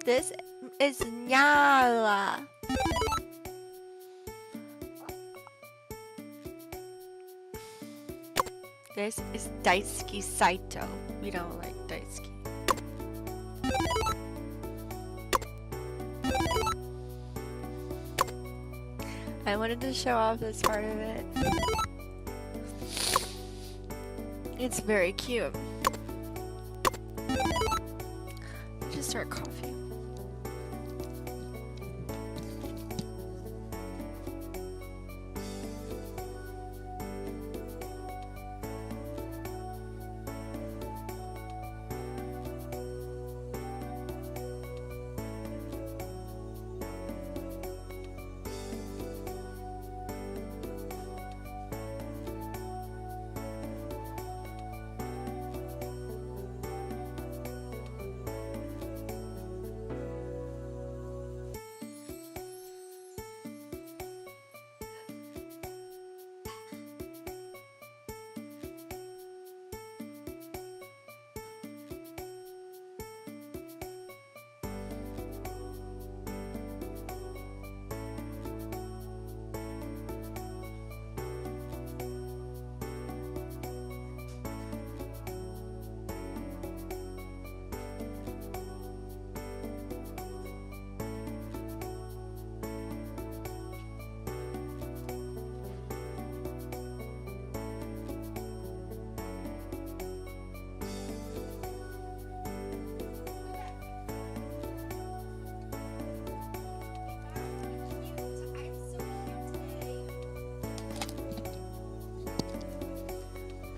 This is NYARLA. This is Daisuke Saito. We don't like Daisuke. I wanted to show off this part of it. It's very cute. Just start coffee.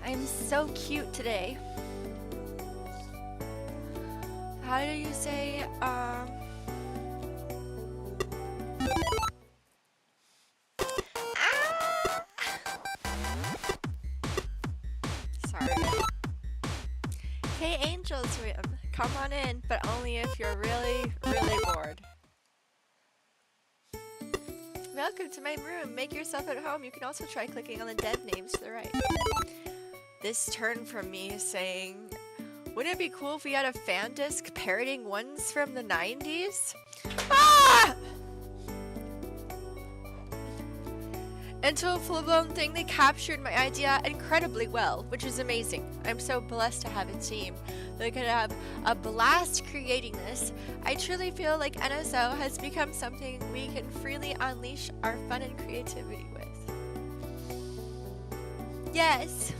I'm so cute today. How do you say, Sorry. Hey Angel Swim, come on in, but only if you're really, really bored. Welcome to my room. Make yourself at home. You can also try clicking on the dead names to the right. This turn from me saying, wouldn't it be cool if we had a fan disc parroting ones from the 90s? Ah! Into a full-blown thing, they captured my idea incredibly well, which is amazing. I'm so blessed to have a team that could have a blast creating this. I truly feel like NSO has become something we can freely unleash our fun and creativity with. Yes!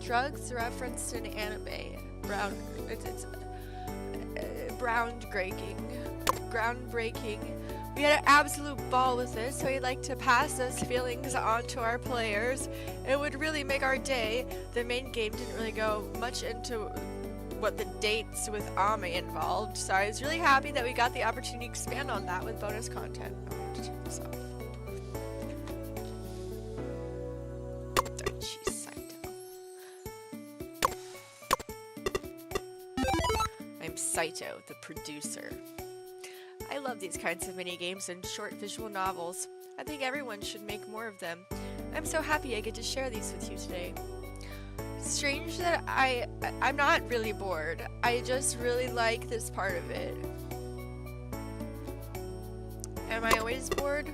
Drugs referenced in anime. Groundbreaking. We had an absolute ball with this, so we'd like to pass those feelings on to our players. It would really make our day. The main game didn't really go much into what the dates with Ame involved, so I was really happy that we got the opportunity to expand on that with bonus content. I'm going to turn this off. I'm Saito, the producer. I love these kinds of mini games and short visual novels. I think everyone should make more of them. I'm so happy I get to share these with you today. Strange that I'm not really bored. I just really like this part of it. Am I always bored?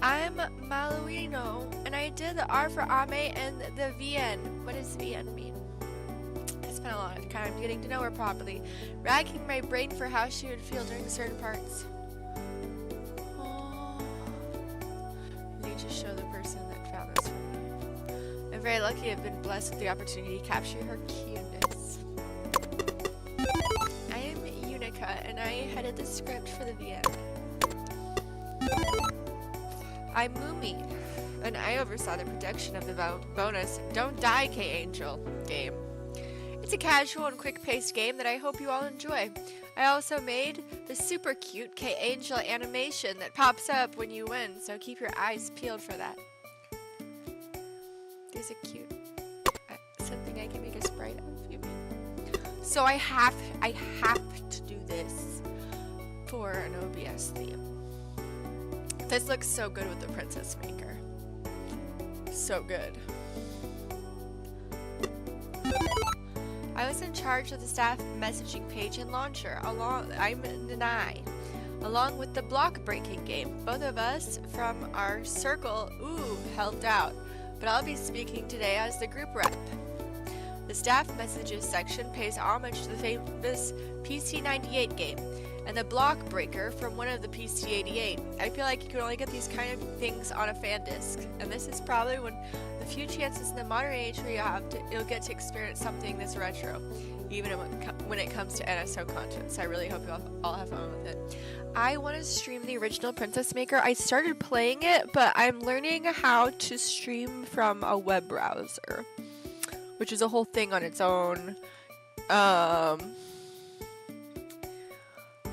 I'm Maluino, and I did the R for Ame and the VN. What does VN mean? I spent a lot of time getting to know her properly, racking my brain for how she would feel during certain parts. Oh, really just show the person that found this for me. I'm very lucky I've been blessed with the opportunity to capture her cuteness. I am Unica, and I headed the script for the VN. I'm Mumi, and I oversaw the production of the bonus Don't Die K-Angel game. It's a casual and quick-paced game that I hope you all enjoy. I also made the super cute K-Angel animation that pops up when you win, so keep your eyes peeled for that. These are cute. Something I can make a sprite of, you mean? So I have to do this for an OBS theme. This looks so good with the Princess Maker. So good. I was in charge of the staff messaging page and launcher. I'm Nanai, along with the block breaking game. Both of us from our circle, helped out. But I'll be speaking today as the group rep. The staff messages section pays homage to the famous PC98 game and the block breaker from one of the PC88. I feel like you can only get these kind of things on a fan disc, and this is probably one of the few chances in the modern age where you'll get to experience something this retro, even when it comes to NSO content. So I really hope you all have fun with it. I want to stream the original Princess Maker. I started playing it, but I'm learning how to stream from a web browser, which is a whole thing on its own.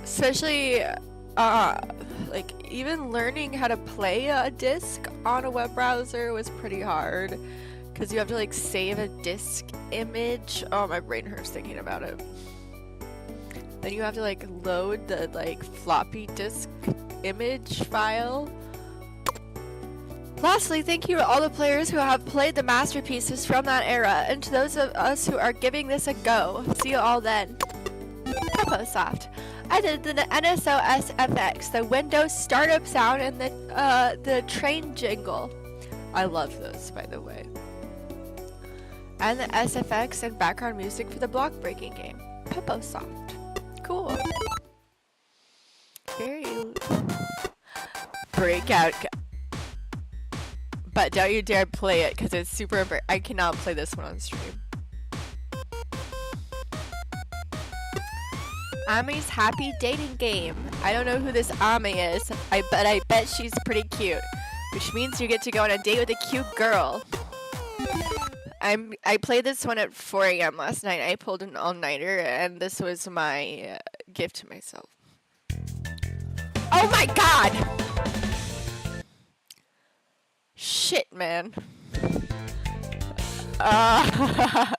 Especially, like, even learning how to play a disc on a web browser was pretty hard, because you have to, like, save a disc image. Oh, my brain hurts thinking about it. Then you have to, like, load the, like, floppy disk image file. Lastly, thank you to all the players who have played the masterpieces from that era, and to those of us who are giving this a go. See you all then. Soft. I did the NSO SFX, the Windows startup sound, and the train jingle. I love those, by the way. And the SFX and background music for the block breaking game. Soft. Cool. Very breakout. But don't you dare play it, because it's super. I cannot play this one on stream. Ami's happy dating game. I don't know who this Ami is, but I bet she's pretty cute, which means you get to go on a date with a cute girl. I played this one at 4 a.m. last night. I pulled an all-nighter, and this was my gift to myself. Oh my god! Shit, man. I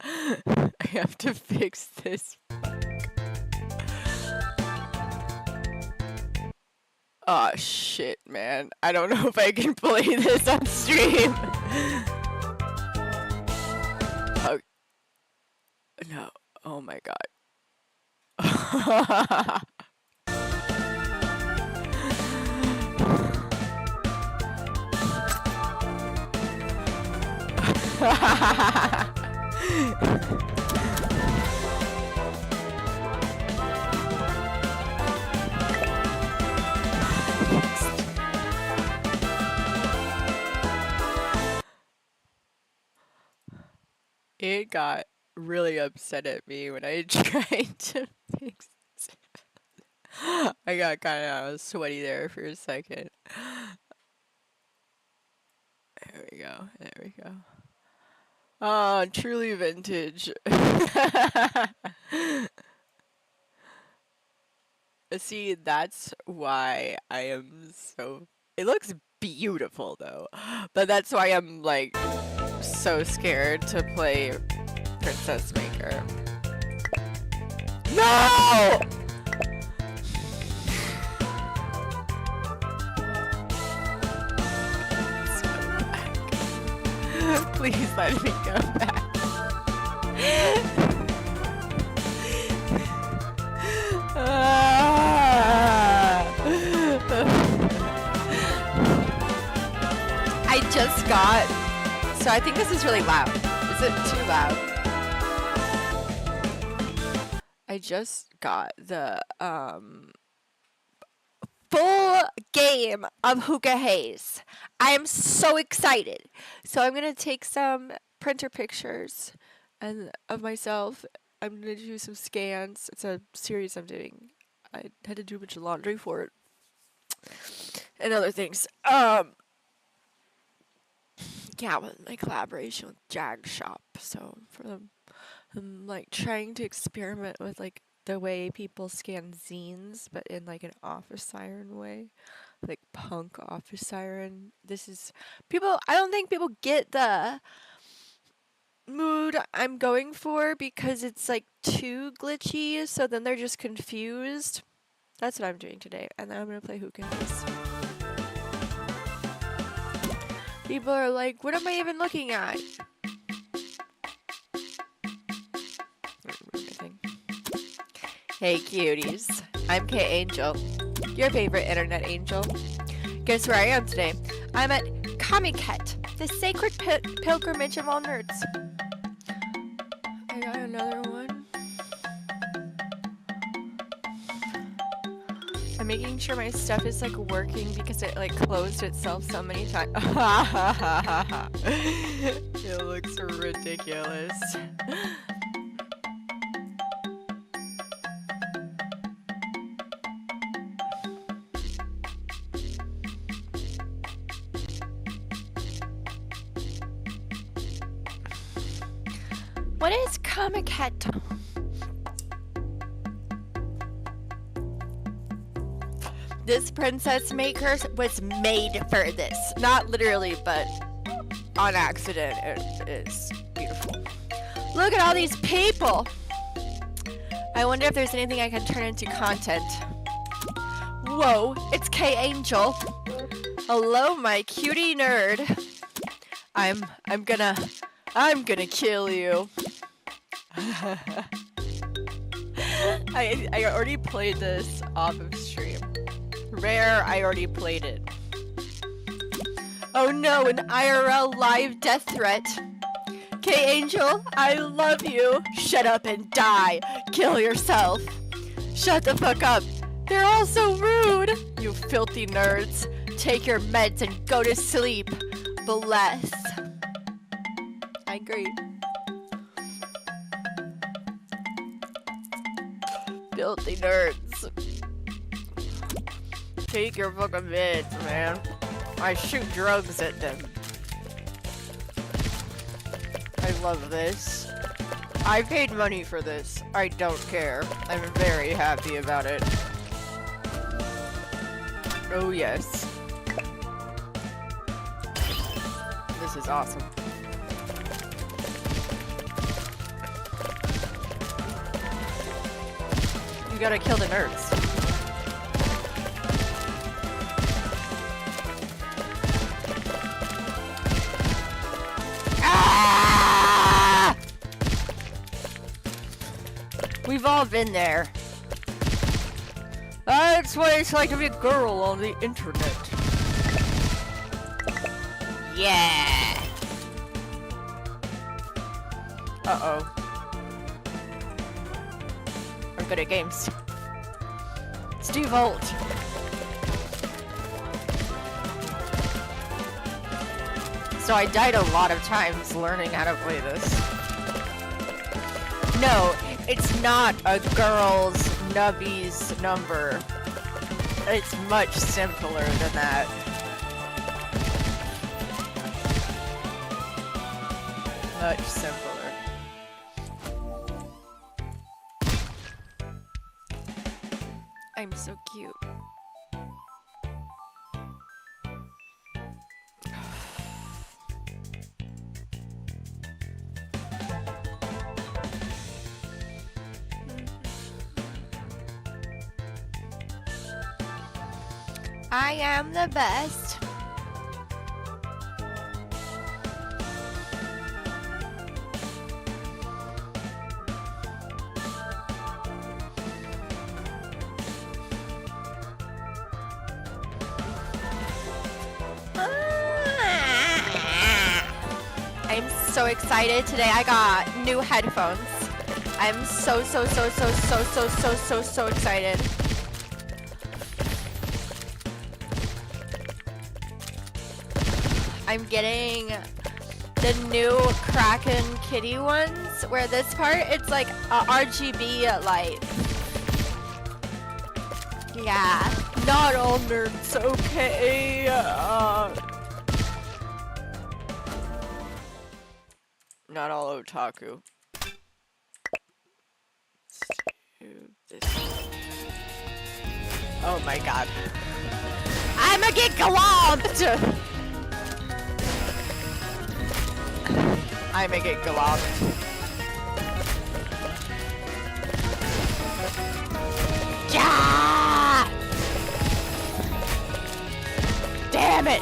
have to fix this. Oh shit, man. I don't know if I can play this on stream. Oh. No. Oh my god. It got really upset at me when I tried to fix it. I got kind of sweaty there for a second. There we go. There we go. Oh, truly vintage. See, that's why I am so... It looks beautiful, though. But that's why I'm, like, so scared to play Princess Maker. No! Let's go back. Please let me go back. I just got, so I think this is really loud. Is it too loud? I just got the full game of Hookah Haze. I am so excited. So I'm gonna take some printer pictures and of myself. I'm gonna do some scans. It's a series I'm doing. I had to do a bunch of laundry for it and other things. Yeah, with my collaboration with Jag Shop. So I'm like trying to experiment with like the way people scan zines, but in like an office siren way, like punk office siren. This is people. I don't think people get the mood I'm going for because it's like too glitchy. So then they're just confused. That's what I'm doing today, and then I'm gonna play Hookah Haze. People are like, what am I even looking at? Hey cuties, I'm Kay Angel, your favorite internet angel. Guess where I am today? I'm at Comiket, the sacred pilgrimage of all nerds. I got another one. I'm making sure my stuff is like working because it like closed itself so many times. It looks ridiculous. What is Comiket? This princess maker was made for this. Not literally, but on accident. It is beautiful. Look at all these people. I wonder if there's anything I can turn into content. Whoa, it's Kay Angel. Hello, my cutie nerd. I'm gonna kill you. I already played this off of stream. Rare, I already played it. Oh no, an IRL live death threat. Kay Angel, I love you. Shut up and die. Kill yourself. Shut the fuck up. They're all so rude. You filthy nerds. Take your meds and go to sleep. Bless. I agree. Filthy nerds. Take your fucking meds, man. I shoot drugs at them. I love this. I paid money for this. I don't care. I'm very happy about it. Oh yes. This is awesome. You gotta kill the nerds. Ah! We've all been there. That's what it's like to be a girl on the internet. Yeah. Uh-oh. I'm good at games. Steve Holt. So I died a lot of times learning how to play this. No, it's not a girl's nubby's number. It's much simpler than that. Much simpler. I'm so cute. I am the best. I'm so excited today. I got new headphones. I'm so excited. I'm getting the new Kraken Kitty ones, where this part, it's like a RGB light. Yeah, not all nerds, okay? Not all otaku. Oh my god. I'ma get globbed! I'ma get globbed. Yeah! Damn it!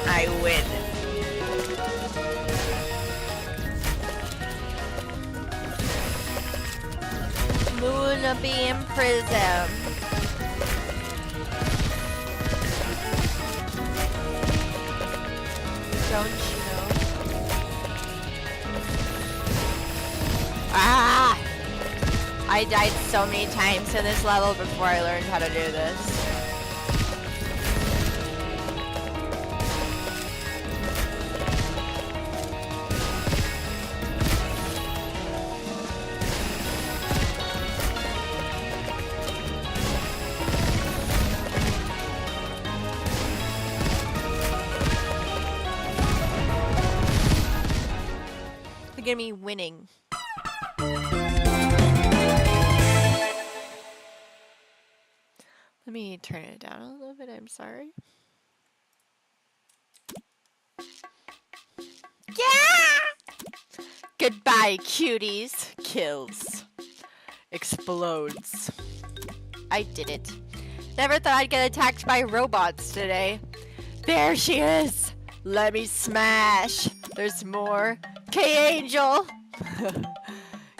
I win. wanna be in prison. Don't you know? Ah! I died so many times in this level before I learned how to do this. Look at me winning. Let me turn it down a little bit, I'm sorry. Yeah! Goodbye, cuties. Kills. Explodes. I did it. Never thought I'd get attacked by robots today. There she is. Let me smash. There's more. K-Angel.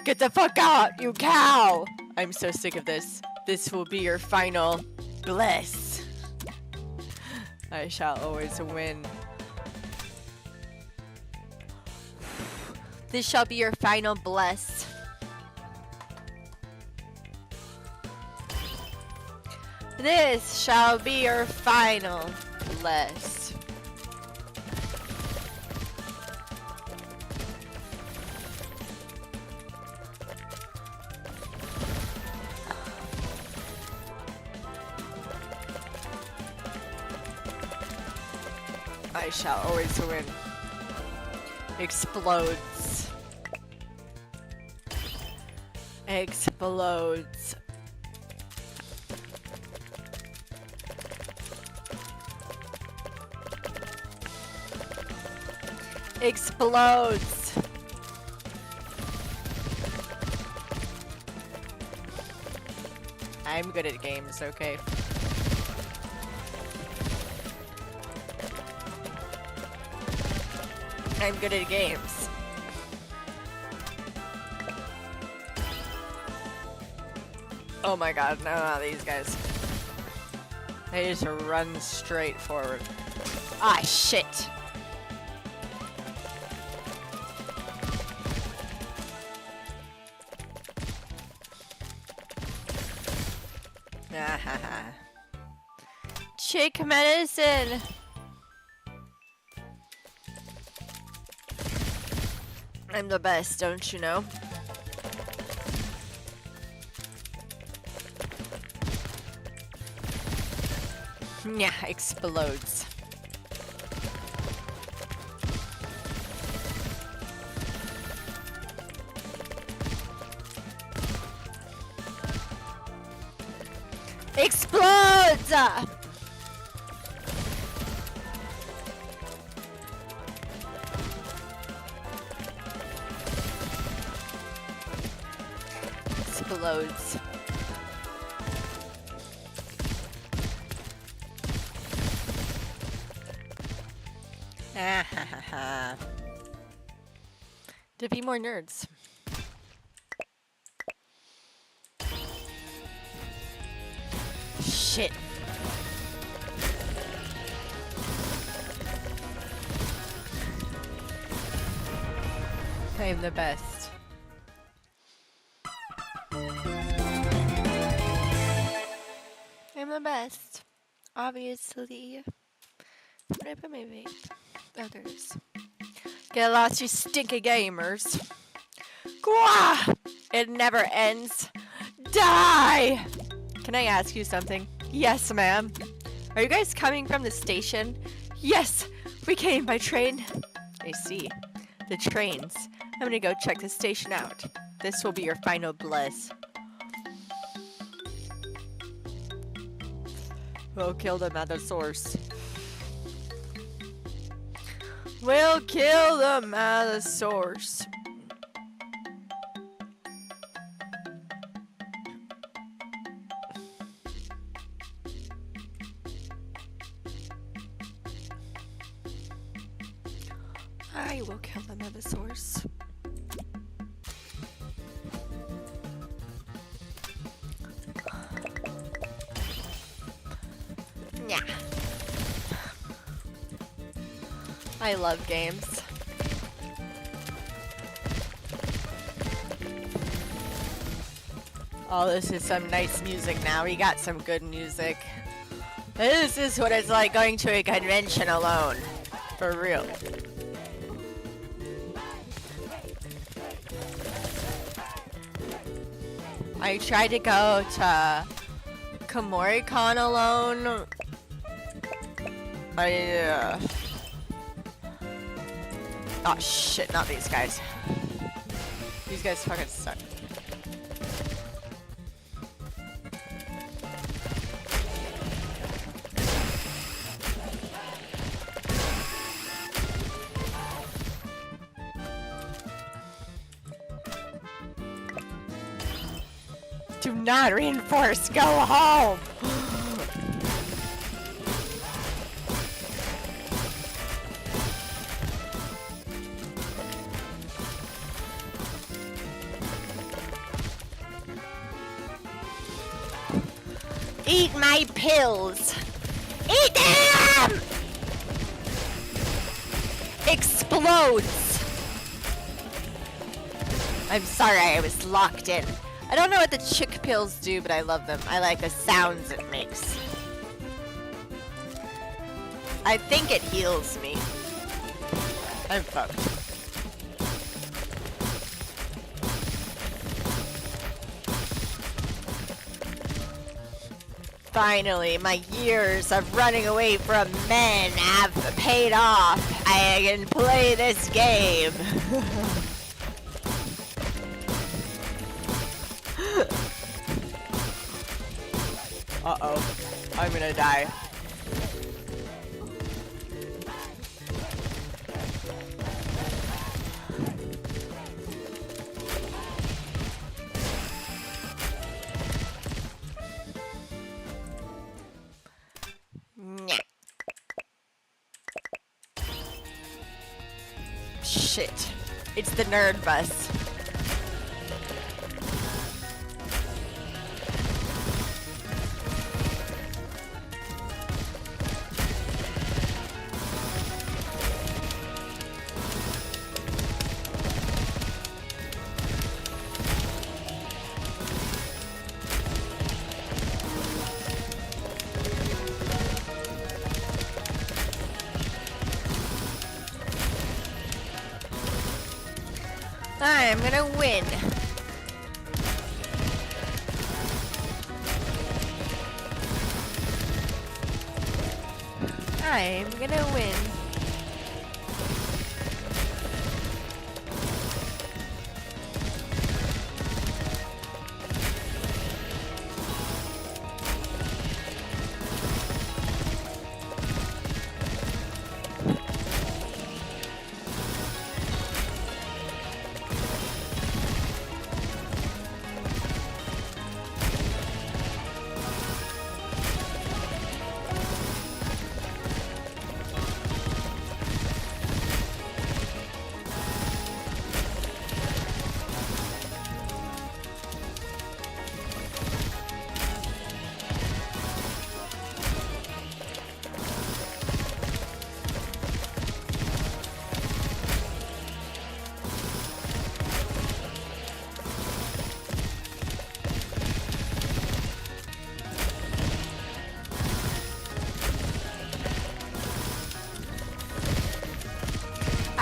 Get the fuck out, you cow. I'm so sick of this. This will be your final bliss. I shall always win. This shall be your final bliss. This shall be your final bliss. I shall always win. Explodes. Explodes. Explodes. I'm good at games, okay? I'm good at games. Oh my god, no, these guys. They just run straight forward. Ah, shit. Chick medicine. I'm the best, don't you know? Yeah, explodes. Explodes! Explodes. Ah ha ha ha. To be more nerds. Shit. I'm the best. I'm the best. Obviously. Where did I put my vape? Oh, there it is. Get lost, you stinky gamers. Gah! It never ends. Die! Can I ask you something? Yes, ma'am. Are you guys coming from the station? Yes, we came by train. I see. The trains. I'm gonna go check the station out. This will be your final bliss. We'll kill them at the source. We'll kill them at the source. I will kill them at the source. I love games. Oh, this is some nice music now. We got some good music. This is what it's like going to a convention alone. For real. I tried to go to KomoriCon alone. Oh shit, not these guys. These guys fucking suck. Do not reinforce, go home! Eat my pills! Eat them! Explodes! I'm sorry, I was locked in. I don't know what the chick pills do, but I love them. I like the sounds it makes. I think it heals me. I'm fucked. Finally, my years of running away from men have paid off. I can play this game. Uh-oh. I'm gonna die. Shit. It's the nerd bus. I'm gonna win. I'm gonna win.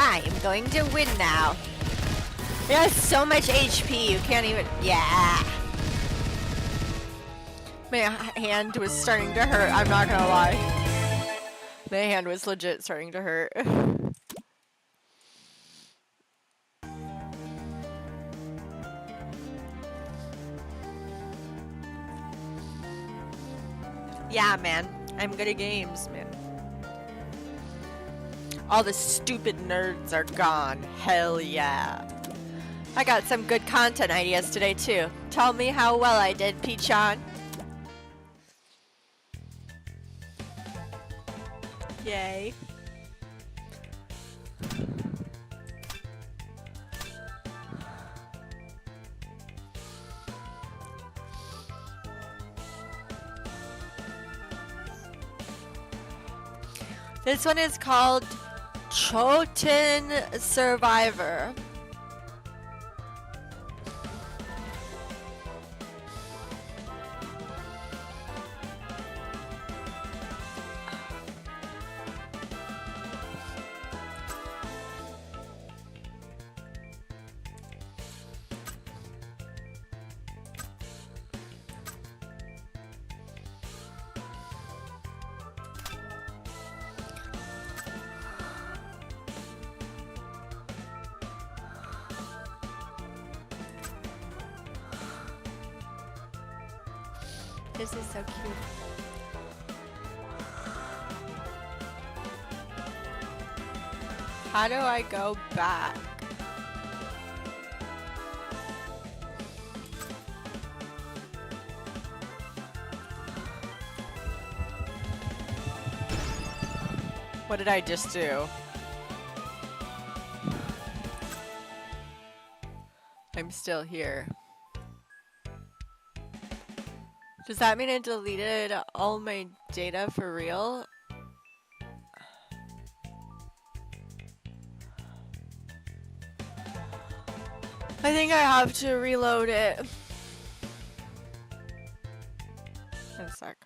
I am going to win now. It has so much HP, you can't even... Yeah! My hand was starting to hurt, I'm not gonna lie. My hand was legit starting to hurt. Yeah, man. I'm good at games, man. All the stupid nerds are gone. Hell yeah. I got some good content ideas today, too. Tell me how well I did, Peachon. Yay. This one is called Chotin Survivor. This is so cute. How do I go back? What did I just do? I'm still here. Does that mean I deleted all my data for real? I think I have to reload it. In a sec.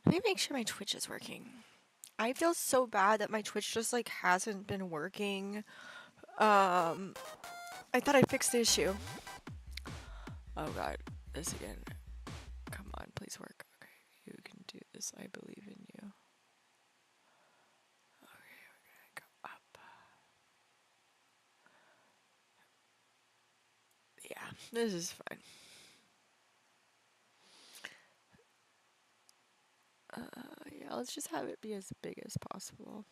Let me make sure my Twitch is working. I feel so bad that my Twitch just like hasn't been working. I thought I fixed the issue. Oh god, this again. Come on, please work. Okay, you can do this. I believe in you. Okay, we're gonna go up. Yeah, this is fine. Yeah, let's just have it be as big as possible.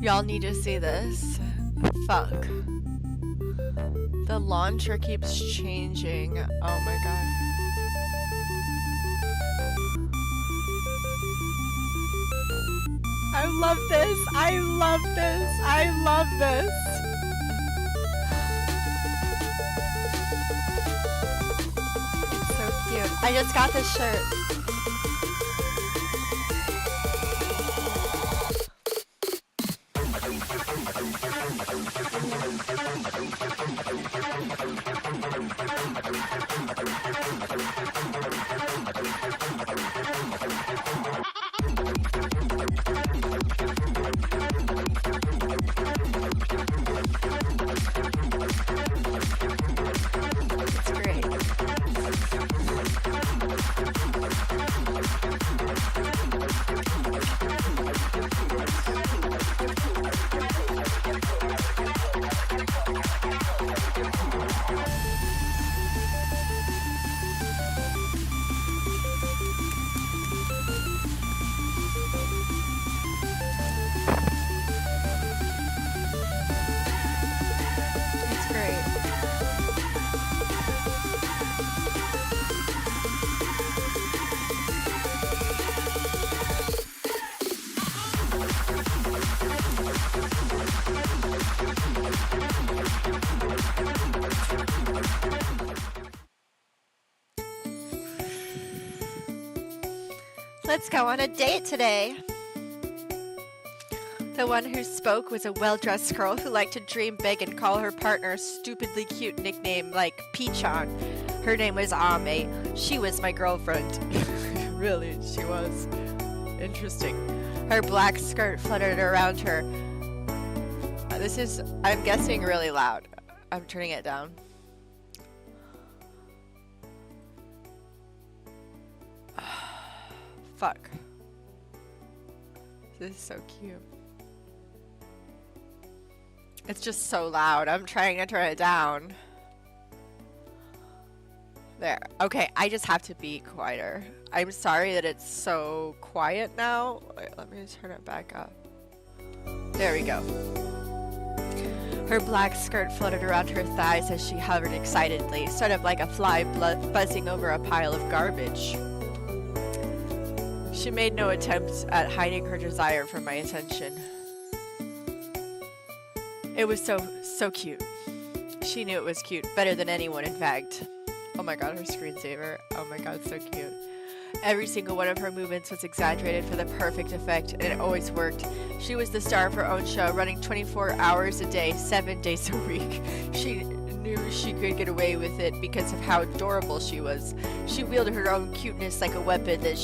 Y'all need to see this. Fuck. The launcher keeps changing. Oh my god. I love this. I love this. I love this. It's so cute. I just got this shirt. Let's go on a date today. The one who spoke was a well-dressed girl who liked to dream big and call her partner a stupidly cute nickname like Peachon. Her name was Ame. She was my girlfriend. Really, she was. Interesting. Her black skirt fluttered around her. This is, I'm guessing, really loud. I'm turning it down. Fuck. This is so cute. It's just so loud. I'm trying to turn it down. There. Okay, I just have to be quieter. I'm sorry that it's so quiet now. Wait, let me turn it back up. There we go. Her black skirt fluttered around her thighs as she hovered excitedly, sort of like a fly buzzing over a pile of garbage. She made no attempt at hiding her desire for my attention. It was so cute. She knew it was cute, better than anyone, in fact. Oh my god, her screensaver. Oh my god, so cute. Every single one of her movements was exaggerated for the perfect effect, and it always worked. She was the star of her own show, running 24 hours a day, 7 days a week. She knew she could get away with it because of how adorable she was. She wielded her own cuteness like a weapon that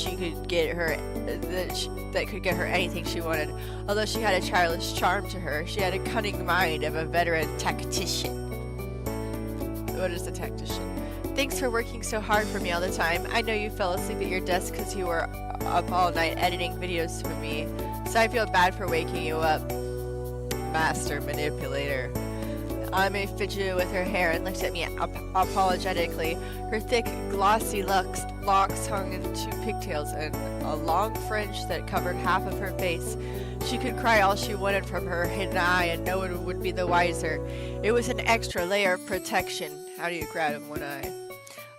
could get her anything she wanted. Although she had a childish charm to her, she had a cunning mind of a veteran tactician. What is a tactician? Thanks for working so hard for me all the time. I know you fell asleep at your desk because you were up all night editing videos for me, so I feel bad for waking you up. Master manipulator. Ame fidgeted with her hair and looked at me apologetically. Her thick, glossy locks hung in 2 pigtails and a long fringe that covered half of her face. She could cry all she wanted from her hidden eye and no one would be the wiser. It was an extra layer of protection. How do you cry in one eye?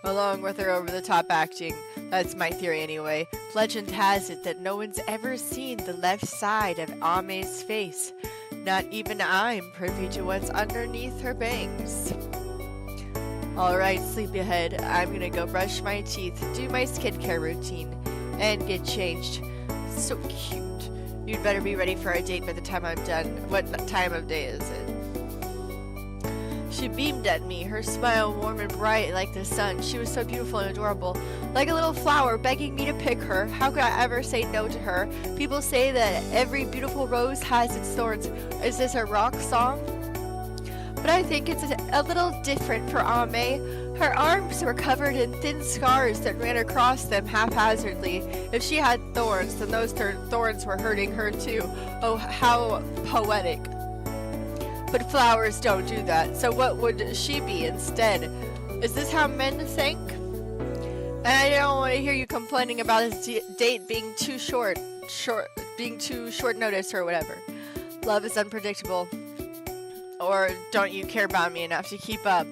Along with her over-the-top acting. That's my theory anyway. Legend has it that no one's ever seen the left side of Ame's face. Not even I'm privy to what's underneath her bangs. Alright, sleepyhead, I'm gonna go brush my teeth, do my skincare routine, and get changed. So cute. You'd better be ready for our date by the time I'm done. What time of day is it? She beamed at me, her smile warm and bright like the sun. She was so beautiful and adorable, like a little flower begging me to pick her. How could I ever say no to her? People say that every beautiful rose has its thorns. Is this a rock song? But I think it's a little different for Ame. Her arms were covered in thin scars that ran across them haphazardly. If she had thorns, then those thorns were hurting her too. Oh, how poetic. But flowers don't do that, so what would she be instead? Is this how men think? And I don't want to hear you complaining about his date being too short notice or whatever. Love is unpredictable. Or don't you care about me enough to keep up?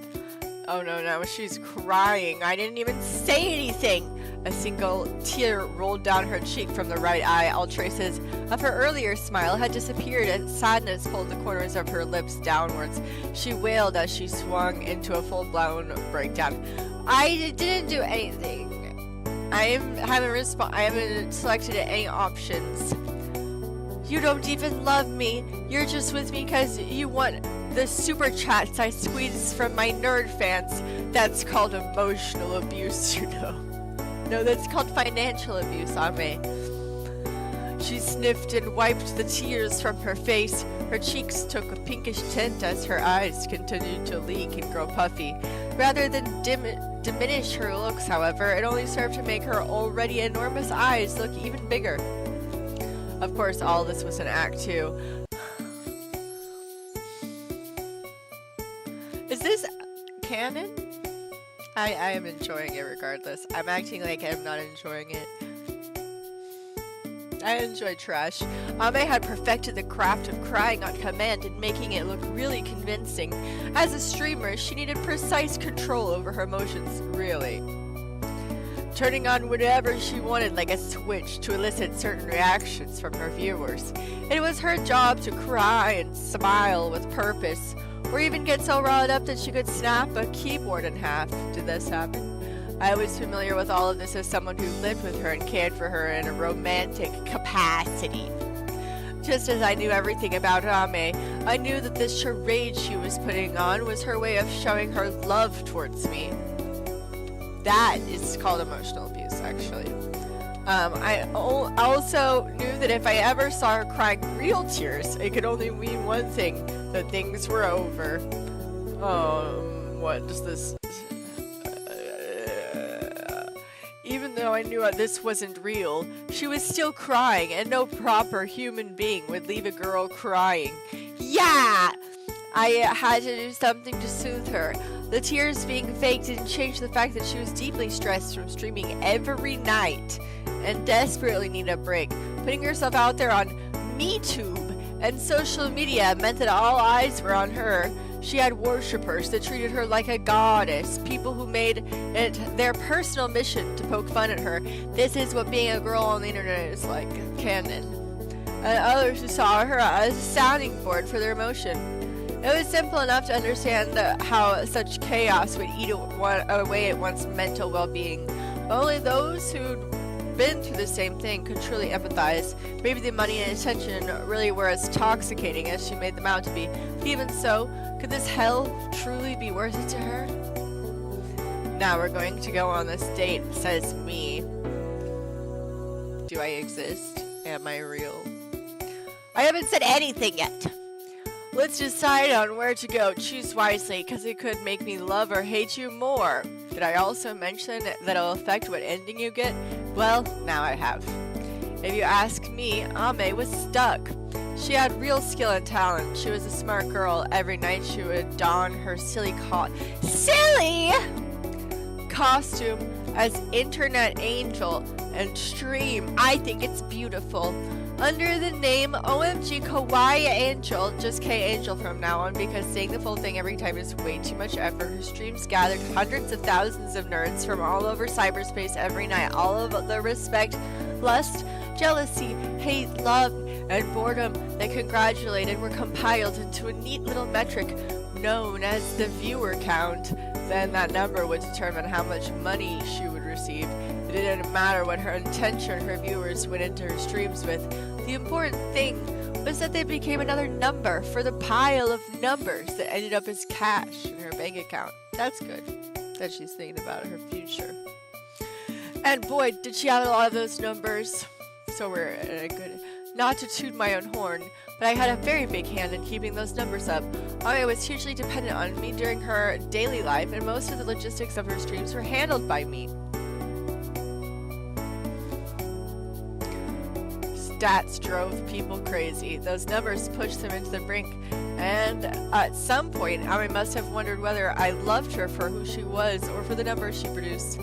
Oh no, she's crying. I didn't even say anything. A single tear rolled down her cheek from the right eye. All traces of her earlier smile had disappeared and sadness pulled the corners of her lips downwards. She wailed as she swung into a full-blown breakdown. I didn't do anything. I haven't selected any options. You don't even love me. You're just with me because you want the super chats I squeeze from my nerd fans. That's called emotional abuse, you know. No, that's called financial abuse, Ame. She sniffed and wiped the tears from her face. Her cheeks took a pinkish tint as her eyes continued to leak and grow puffy. Rather than diminish her looks, however, it only served to make her already enormous eyes look even bigger. Of course, all this was an act, too. Is this canon? I am enjoying it regardless. I'm acting like I'm not enjoying it. I enjoy trash. Ame had perfected the craft of crying on command and making it look really convincing. As a streamer, she needed precise control over her emotions, really. Turning on whatever she wanted like a switch to elicit certain reactions from her viewers. It was her job to cry and smile with purpose, or even get so riled up that she could snap a keyboard in half. Did this happen? I was familiar with all of this as someone who lived with her and cared for her in a romantic capacity. Just as I knew everything about Ame, I knew that this charade she was putting on was her way of showing her love towards me. That is called emotional abuse, actually. I also knew that if I ever saw her crying real tears, it could only mean one thing, that things were over. What does this... Even though I knew this wasn't real, she was still crying, and no proper human being would leave a girl crying. Yeah! I had to do something to soothe her. The tears being fake didn't change the fact that she was deeply stressed from streaming every night and desperately needed a break. Putting herself out there on MeTube and social media meant that all eyes were on her. She had worshippers that treated her like a goddess, people who made it their personal mission to poke fun at her. This is what being a girl on the internet is like, canon. And others who saw her as a sounding board for their emotion. It was simple enough to understand how such chaos would eat away at one's mental well-being. Only those who'd been through the same thing could truly empathize. Maybe the money and attention really were as intoxicating as she made them out to be. But even so, could this hell truly be worth it to her? Now we're going to go on this date, says me. Do I exist? Am I real? I haven't said anything yet. Let's decide on where to go. Choose wisely, because it could make me love or hate you more. Did I also mention that it'll affect what ending you get? Well, now I have. If you ask me, Ame was stuck. She had real skill and talent. She was a smart girl. Every night she would don her silly costume as internet angel and stream. I think it's beautiful. Under the name OMG Kawaii Angel, just K Angel from now on, because saying the full thing every time is way too much effort. Her streams gathered hundreds of thousands of nerds from all over cyberspace every night. All of the respect, lust, jealousy, hate, love, and boredom they congratulated were compiled into a neat little metric known as the viewer count. Then that number would determine how much money she would receive. It didn't matter what her intention her viewers went into her streams with. The important thing was that they became another number for the pile of numbers that ended up as cash in her bank account. That's good that she's thinking about her future. And boy, did she have a lot of those numbers. So we're in a good... Not to toot my own horn, but I had a very big hand in keeping those numbers up. Ame was hugely dependent on me during her daily life, and most of the logistics of her streams were handled by me. Stats drove people crazy. Those numbers pushed them into the brink, and at some point, Ame must have wondered whether I loved her for who she was or for the numbers she produced.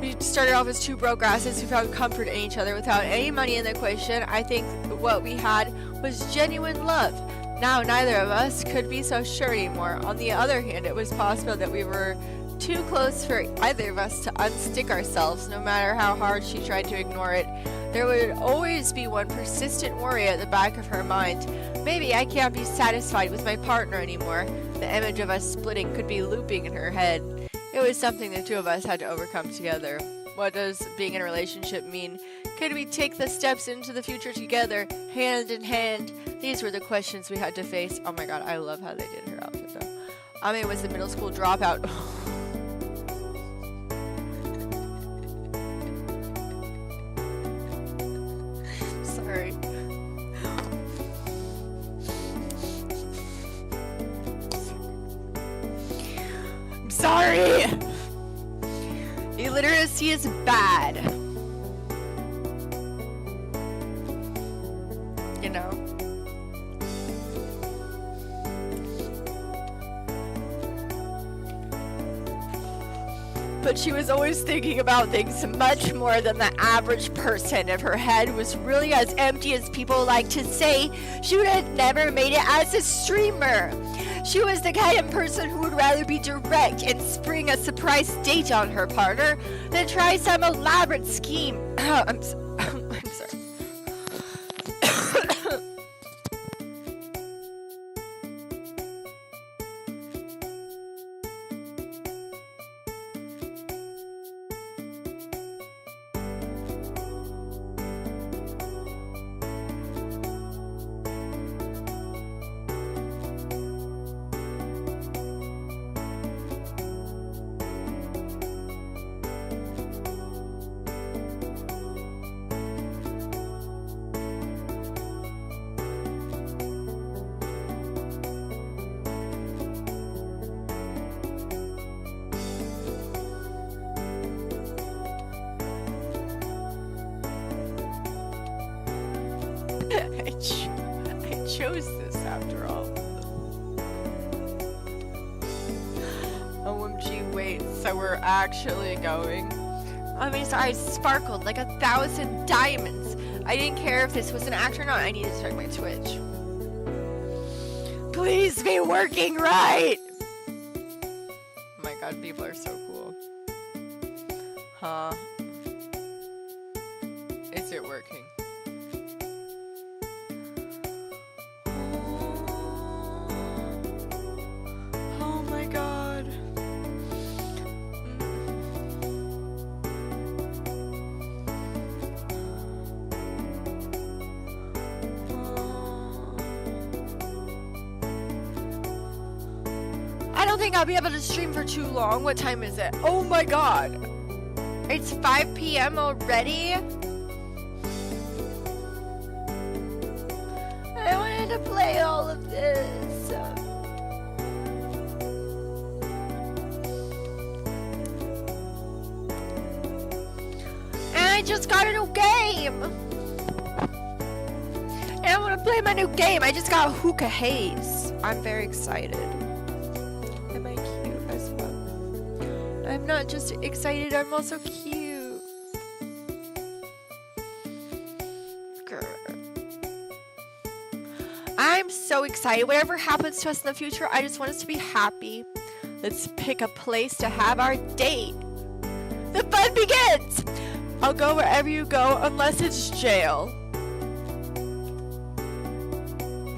We started off as two broke asses who found comfort in each other without any money in the equation. I think what we had was genuine love. Now neither of us could be so sure anymore. On the other hand, it was possible that we were too close for either of us to unstick ourselves, no matter how hard she tried to ignore it. There would always be one persistent worry at the back of her mind. Maybe I can't be satisfied with my partner anymore. The image of us splitting could be looping in her head. It was something the two of us had to overcome together. What does being in a relationship mean? Could we take the steps into the future together, hand in hand? These were the questions we had to face. Oh my god, I love how they did her outfit though. Ame was a middle school dropout. Sorry. I'm sorry! Illiteracy is bad. You know? But she was always thinking about things much more than the average person. If her head was really as empty as people like to say, she would have never made it as a streamer. She was the kind of person who would rather be direct and spring a surprise date on her partner than try some elaborate scheme. I'm sorry. I chose this after all. OMG, wait, so we're actually going? I mean, so I sparkled like 1,000 diamonds. I didn't care if this was an act or not. I needed to check my Twitch. please be working right. Oh my god, people are so cool. Huh? Is it working? Oh my god. I don't think I'll be able to stream for too long. What time is it? Oh my god. It's 5 p.m. already? I wanted to play all of this. And I just got a new game. And I want to play my new game. I just got Hookah Haze. I'm very excited. Am I cute as well? I'm not just excited, I'm also cute. Grr. I'm so excited. Whatever happens to us in the future, I just want us to be happy. Let's pick a place to have our date. The fun begins! I'll go wherever you go unless it's jail.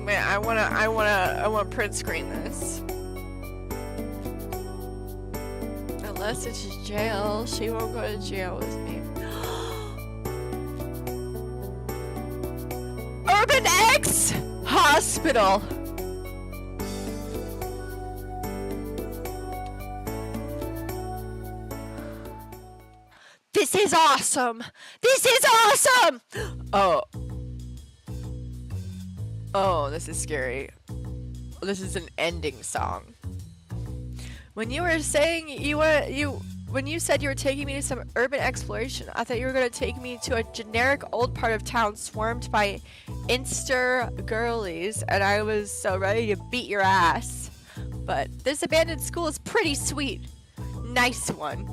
Man, I wanna print screen this. Unless it's jail, she won't go to jail with me. Urban X Hospital. This is awesome. This is awesome. Oh, this is scary. This is an ending song. When you were saying when you said you were taking me to some urban exploration, I thought you were going to take me to a generic old part of town swarmed by Insta girlies, and I was so ready to beat your ass. But this abandoned school is pretty sweet. Nice one.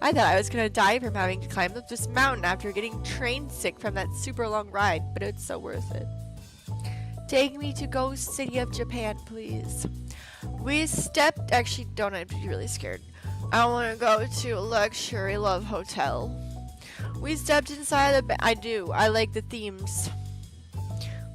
I thought I was going to die from having to climb up this mountain after getting train sick from that super long ride, but it's so worth it. Take me to Ghost City of Japan, please. We stepped... Actually, don't have to be really scared. I want to go to Luxury Love Hotel. We stepped inside the... I do. I like the themes.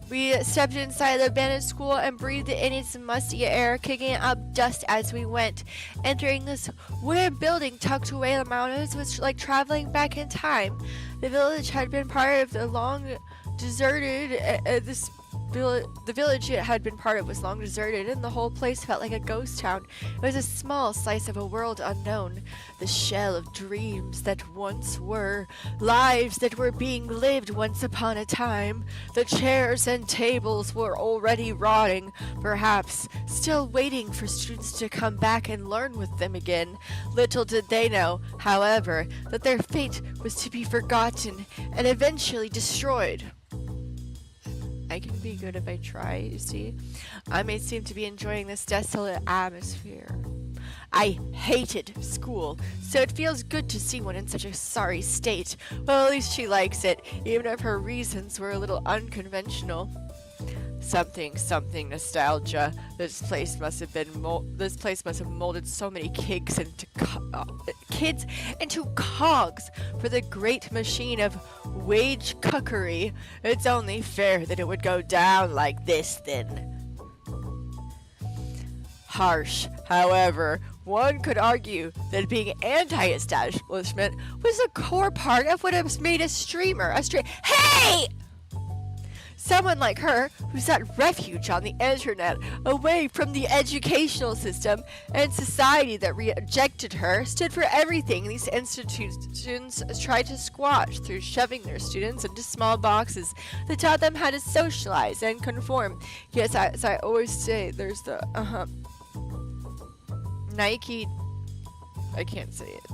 We stepped inside the abandoned school and breathed in its musty air, kicking up dust as we went. Entering this wooden building tucked away in the mountains was like traveling back in time. The village had been part of the long deserted... The village it had been part of was long deserted, and the whole place felt like a ghost town. It was a small slice of a world unknown, the shell of dreams that once were, lives that were being lived once upon a time. The chairs and tables were already rotting, perhaps still waiting for students to come back and learn with them again. Little did they know, however, that their fate was to be forgotten and eventually destroyed. I can be good if I try, you see. I may seem to be enjoying this desolate atmosphere. I hated school, so it feels good to see one in such a sorry state. Well, at least she likes it, even if her reasons were a little unconventional. Something nostalgia. This place must have molded so many kids into cogs for the great machine of wage cuckery. It's only fair that it would go down like this then. Harsh, however, one could argue that being anti-establishment was a core part of what has made a streamer Hey! Someone like her, who sought refuge on the internet, away from the educational system and society that rejected her, stood for everything these institutions tried to squash through shoving their students into small boxes that taught them how to socialize and conform. Yes, as I always say, there's the, Nike, I can't say it.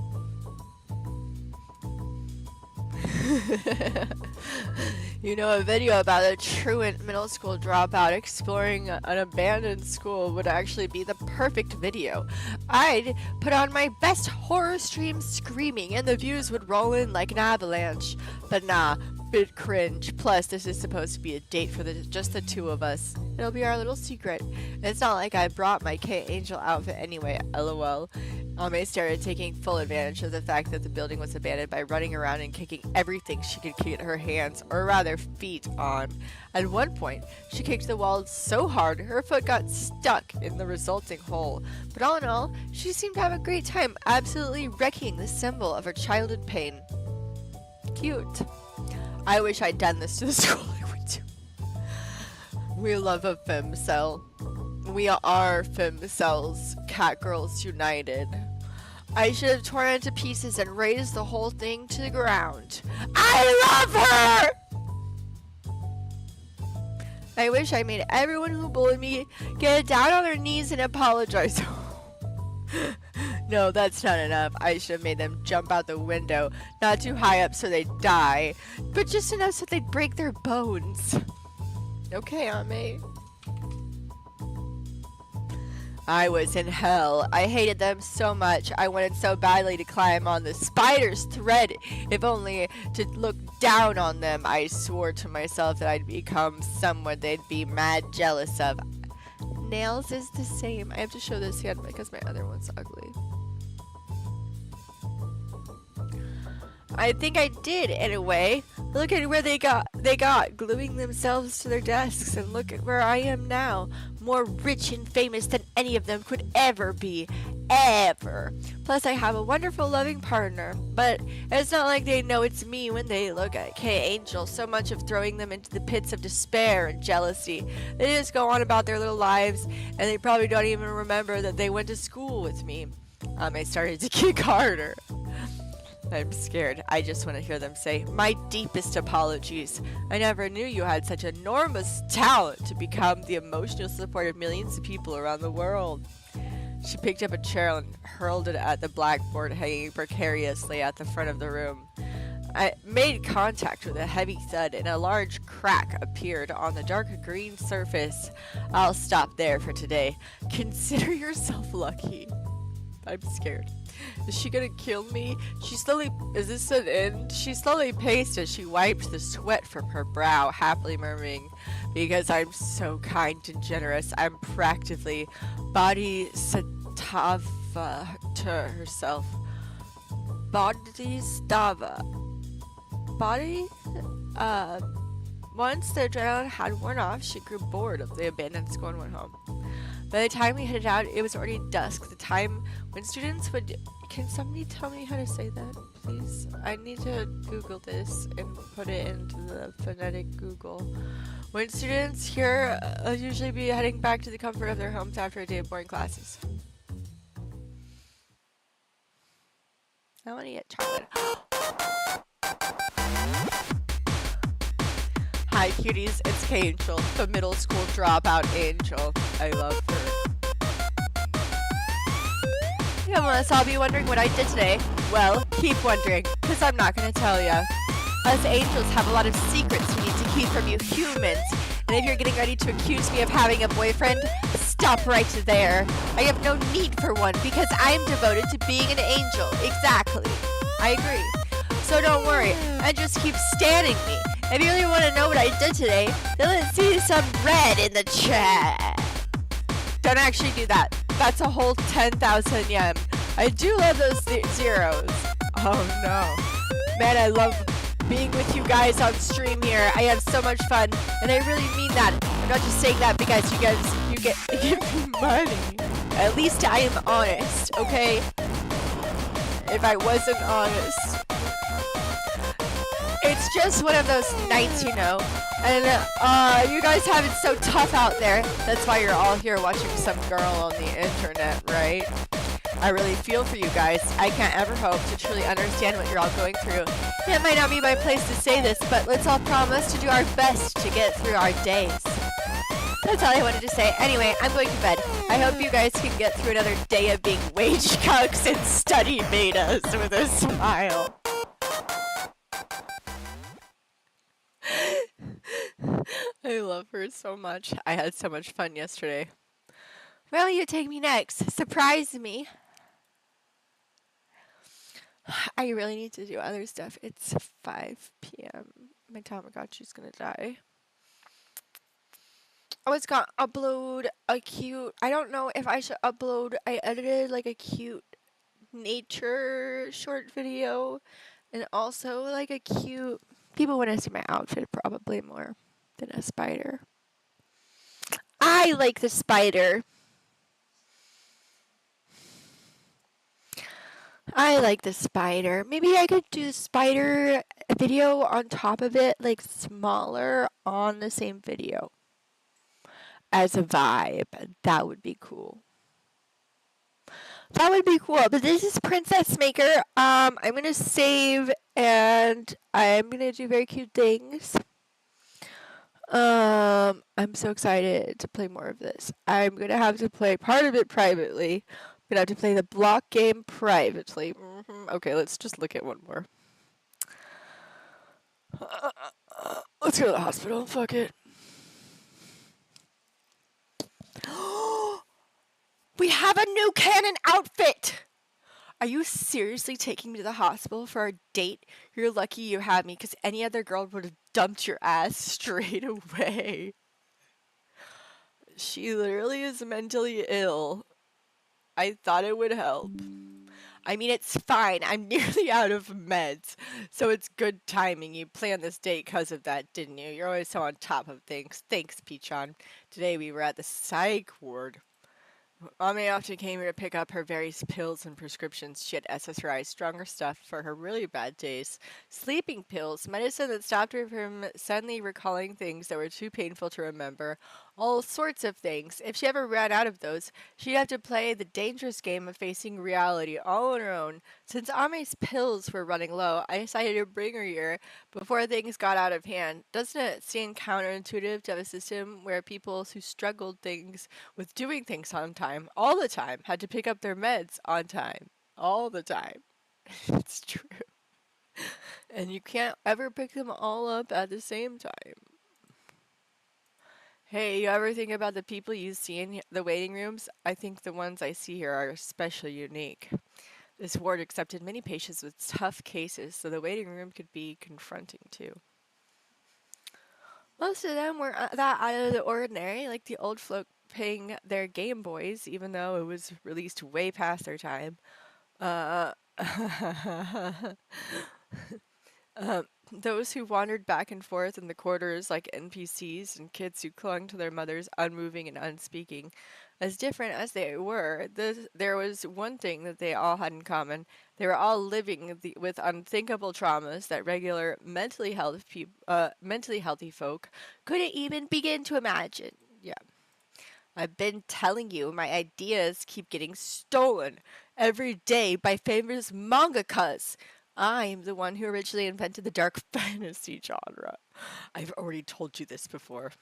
You know, a video about a truant middle school dropout exploring an abandoned school would actually be the perfect video. I'd put on my best horror stream screaming and the views would roll in like an avalanche. But nah, bit cringe. Plus, this is supposed to be a date for just the two of us. It'll be our little secret. It's not like I brought my K-Angel outfit anyway, lol. Ame started taking full advantage of the fact that the building was abandoned by running around and kicking everything she could get her hands, or rather feet, on. At one point, she kicked the wall so hard her foot got stuck in the resulting hole. But all in all, she seemed to have a great time, absolutely wrecking the symbol of her childhood pain. Cute. I wish I'd done this to the school I went to. We love a femcel. We are femcels, cat girls united. I should have torn it to pieces and razed the whole thing to the ground. I love her! I wish I made everyone who bullied me get down on their knees and apologize. No, that's not enough. I should have made them jump out the window. Not too high up so they'd die, but just enough so they'd break their bones. Okay, Ame. I was in hell. I hated them so much. I wanted so badly to climb on the spider's thread, if only to look down on them. I swore to myself that I'd become someone they'd be mad jealous of. Nails is the same. I have to show this hand because my other one's ugly. I think I did, in a way. Look at where they got gluing themselves to their desks, and look at where I am now. More rich and famous than any of them could ever be. Ever. Plus, I have a wonderful, loving partner. But it's not like they know it's me when they look at K-Angel. So much of throwing them into the pits of despair and jealousy. They just go on about their little lives, and they probably don't even remember that they went to school with me. I started to kick harder. I'm scared. I just want to hear them say, "My deepest apologies. I never knew you had such enormous talent to become the emotional support of millions of people around the world." She picked up a chair and hurled it at the blackboard hanging precariously at the front of the room. I made contact with a heavy thud and a large crack appeared on the dark green surface. I'll stop there for today. Consider yourself lucky. I'm scared. Is she gonna kill me? Is this an end? She slowly paced as she wiped the sweat from her brow, happily murmuring, "Because I'm so kind and generous, I'm practically bodhisattva to herself." Bodhisattva. Once the adrenaline had worn off, she grew bored of the abandoned school and went home. By the time we headed out, it was already dusk, the time when students would... Can somebody tell me how to say that, please? I need to Google this and put it into the phonetic Google. When students here usually be heading back to the comfort of their homes after a day of boring classes. I want to get chocolate. Hi cuties, it's K-Angel, the middle school dropout angel. I love her. You must all be wondering what I did today. Well, keep wondering, because I'm not going to tell ya. Us angels have a lot of secrets we need to keep from you humans. And if you're getting ready to accuse me of having a boyfriend, stop right there. I have no need for one because I'm devoted to being an angel. Exactly. I agree. So don't worry, and just keep standing me. If you really want to know what I did today, then let's see some red in the chat. Don't actually do that. That's a whole 10,000 yen. I do love those zeros. Oh no. Man, I love being with you guys on stream here. I have so much fun, and I really mean that. I'm not just saying that because you give me money. At least I am honest, okay? If I wasn't honest. It's just one of those nights, you know. And you guys have it so tough out there. That's why you're all here watching some girl on the internet, right? I really feel for you guys. I can't ever hope to truly understand what you're all going through. It might not be my place to say this, but let's all promise to do our best to get through our days. That's all I wanted to say. Anyway, I'm going to bed. I hope you guys can get through another day of being wage cucks and study betas with a smile. I love her so much. I had so much fun yesterday. Where will you take me next? Surprise me. I really need to do other stuff. It's 5 p.m. My Tamagotchi's gonna die. I was gonna upload a cute, I don't know if I should upload, I edited like a cute nature short video and also like a cute, people want to see my outfit probably more than a spider. I like the spider. I like the spider. Maybe I could do spider video on top of it, like smaller on the same video as a vibe. That would be cool. That would be cool. But this is Princess Maker. I'm gonna save and I'm gonna do very cute things. I'm so excited to play more of this. I'm gonna have to play part of it privately. I'm gonna have to play the block game privately. Okay, let's just look at one more. Let's go to the hospital. Fuck it. We have a new canon outfit! Are you seriously taking me to the hospital for a date? You're lucky you had me, because any other girl would have dumped your ass straight away. She literally is mentally ill. I thought it would help. I mean, it's fine. I'm nearly out of meds, so it's good timing. You planned this date because of that, didn't you? You're always so on top of things. Thanks, Pichon. Today we were at the psych ward. Mommy often came here to pick up her various pills and prescriptions. She had SSRI, stronger stuff for her really bad days. Sleeping pills, medicine that stopped her from suddenly recalling things that were too painful to remember. All sorts of things. If she ever ran out of those, she'd have to play the dangerous game of facing reality all on her own. Since Ame's pills were running low, I decided to bring her here before things got out of hand. Doesn't it seem counterintuitive to have a system where people who struggled things with doing things on time, all the time, had to pick up their meds on time, all the time? It's true. And you can't ever pick them all up at the same time. Hey, you ever think about the people you see in the waiting rooms? I think the ones I see here are especially unique. This ward accepted many patients with tough cases, so the waiting room could be confronting too. Most of them were that out of the ordinary, like the old folk playing their Game Boys, even though it was released way past their time. Uh, those who wandered back and forth in the corridors like NPCs, and kids who clung to their mothers, unmoving and unspeaking. As different as they were, there was one thing that they all had in common. They were all living with unthinkable traumas that regular mentally healthy folk couldn't even begin to imagine. Yeah. I've been telling you, my ideas keep getting stolen every day by famous mangakas. I'm the one who originally invented the dark fantasy genre. I've already told you this before.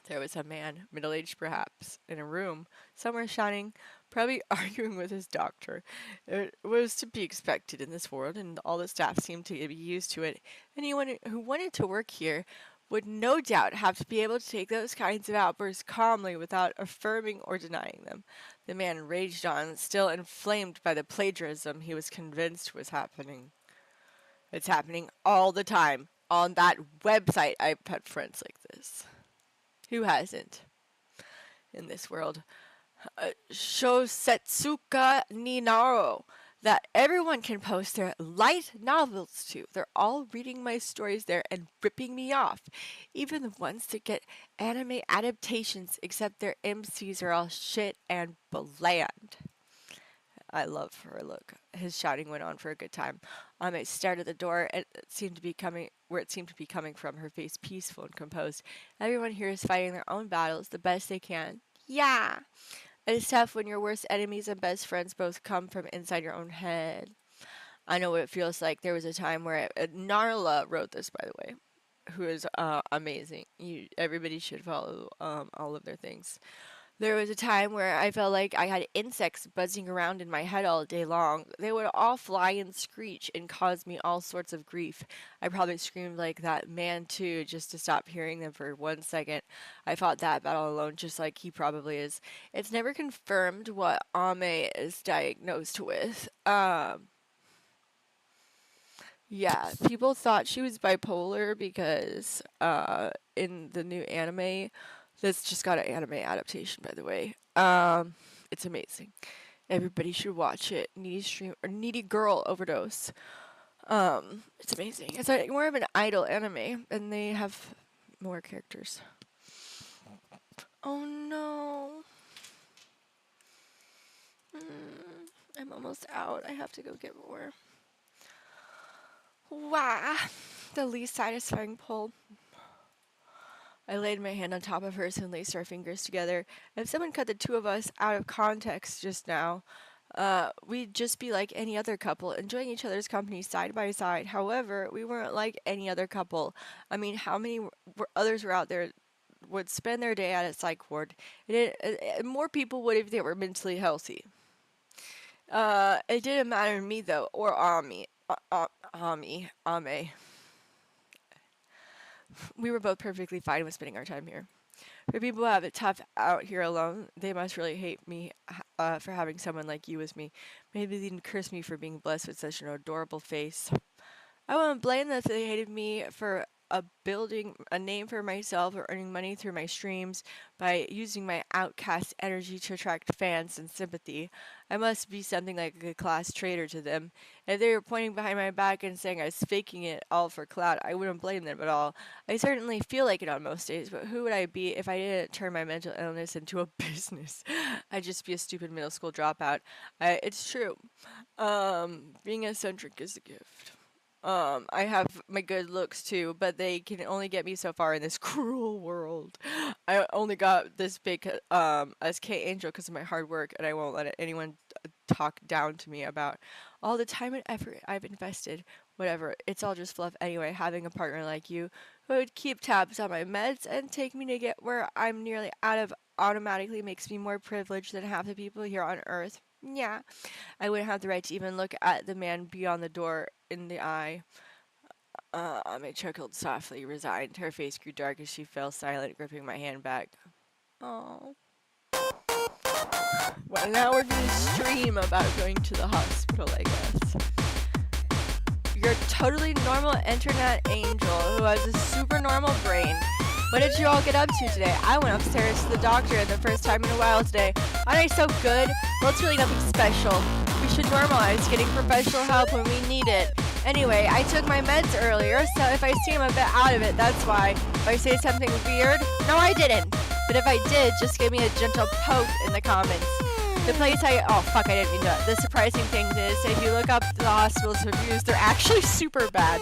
There was a man, middle-aged perhaps, in a room, somewhere shouting, probably arguing with his doctor. It was to be expected in this world, and all the staff seemed to be used to it. Anyone who wanted to work here would no doubt have to be able to take those kinds of outbursts calmly without affirming or denying them. The man raged on, still inflamed by the plagiarism he was convinced was happening. It's happening all the time on that website. I've had friends like this. Who hasn't in this world? Shosetsuka Ninaro. That everyone can post their light novels to. They're all reading my stories there and ripping me off. Even the ones that get anime adaptations, except their MCs are all shit and bland. I love her look. His shouting went on for a good time. Ame stared at the door and it seemed to be coming from, her face peaceful and composed. Everyone here is fighting their own battles the best they can. Yeah. It's tough when your worst enemies and best friends both come from inside your own head. I know what it feels like. There was a time where NYARLA wrote this, by the way, who is amazing. Everybody should follow all of their things. There was a time where I felt like I had insects buzzing around in my head all day long. They would all fly and screech and cause me all sorts of grief. I probably screamed like that man too, just to stop hearing them for 1 second. I fought that battle alone, just like he probably is. It's never confirmed what Ame is diagnosed with. Yeah, people thought she was bipolar because in the new anime, this just got an anime adaptation, by the way. It's amazing. Everybody should watch it. Needy Stream or Needy Girl Overdose. It's amazing. It's like more of an idol anime, and they have more characters. Oh no. I'm almost out. I have to go get more. Wow. The least satisfying pull. I laid my hand on top of hers and laced our fingers together. If someone cut the two of us out of context just now, we'd just be like any other couple, enjoying each other's company side by side. However, we weren't like any other couple. I mean, how many others were out there would spend their day at a psych ward? More people would if they were mentally healthy. It didn't matter to me though, or Ami. Ame. We were both perfectly fine with spending our time here. For people who have it tough out here alone, they must really hate me for having someone like you with me. Maybe they'd curse me for being blessed with such an adorable face. I wouldn't blame them if they hated me for building a name for myself or earning money through my streams by using my outcast energy to attract fans and sympathy. I must be something like a class traitor to them. If they were pointing behind my back and saying I was faking it all for clout, I wouldn't blame them at all. I certainly feel like it on most days, but who would I be if I didn't turn my mental illness into a business? I'd just be a stupid middle school dropout. It's true. Being eccentric is a gift. I have my good looks too, but they can only get me so far in this cruel world. I only got this big as K Angel because of my hard work, and I won't let anyone talk down to me about all the time and effort I've invested. Whatever, it's all just fluff anyway. Having a partner like you who would keep tabs on my meds and take me to get where I'm nearly out of automatically makes me more privileged than half the people here on Earth. Yeah, I wouldn't have the right to even look at the man beyond the door in the eye. I chuckled softly, resigned. Her face grew dark as she fell silent, gripping my hand back. Oh. Well, now we're gonna stream about going to the hospital, I guess. You're a totally normal internet angel who has a super normal brain. What did you all get up to today? I went upstairs to the doctor the first time in a while today. Aren't I so good? Well, it's really nothing special. We should normalize getting professional help when we need it. Anyway, I took my meds earlier, so if I seem a bit out of it, that's why. If I say something weird, no, I didn't. But if I did, just give me a gentle poke in the comments. The place oh fuck, I didn't mean that. The surprising thing is, if you look up the hospital's reviews, they're actually super bad.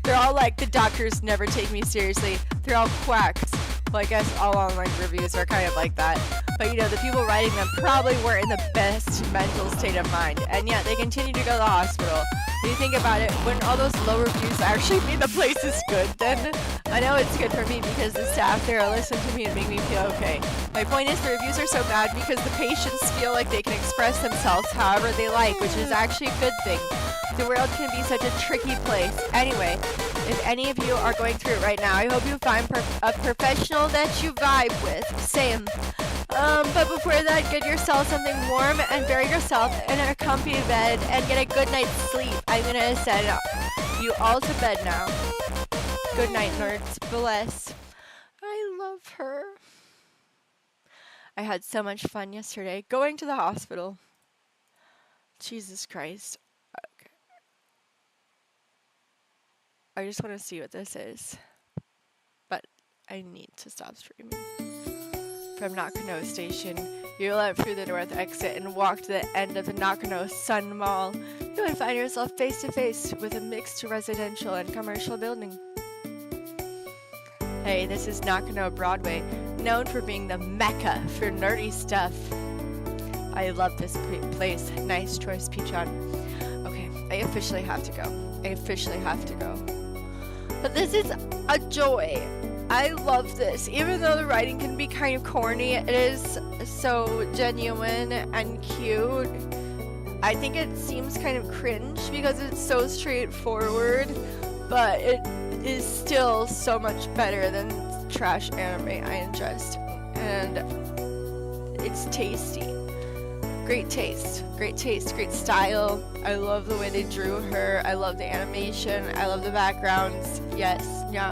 They're all like, the doctors never take me seriously. They're all quacks. Well, I guess all online reviews are kind of like that. But you know, the people writing them probably weren't in the best mental state of mind, and yet they continue to go to the hospital. When you think about it, when all those low reviews actually mean the place is good, then I know it's good for me because the staff there listen to me and make me feel okay. My point is, the reviews are so bad because the patients feel like they can express themselves however they like, which is actually a good thing. The world can be such a tricky place. Anyway, if any of you are going through it right now, I hope you find a professional that you vibe with. Same. But before that, get yourself something warm and bury yourself in a comfy bed and get a good night's sleep. I'm gonna send you all to bed now. Good night, nerds. Bless. I love her. I had so much fun yesterday going to the hospital. Jesus Christ. Okay. I just want to see what this is. But I need to stop streaming. From Nakano Station, you left through the north exit and walked to the end of the Nakano Sun Mall. You would find yourself face to face with a mixed residential and commercial building. Hey, this is Nakano Broadway, known for being the mecca for nerdy stuff. I love this place. Nice choice, Peachon. Okay, I officially have to go. But this is a joy. I love this. Even though the writing can be kind of corny, it is so genuine and cute. I think it seems kind of cringe because it's so straightforward, but it is still so much better than trash anime I ingest. And it's tasty. great taste, great style. I love the way they drew her. I love the animation. I love the backgrounds. Yes, yeah.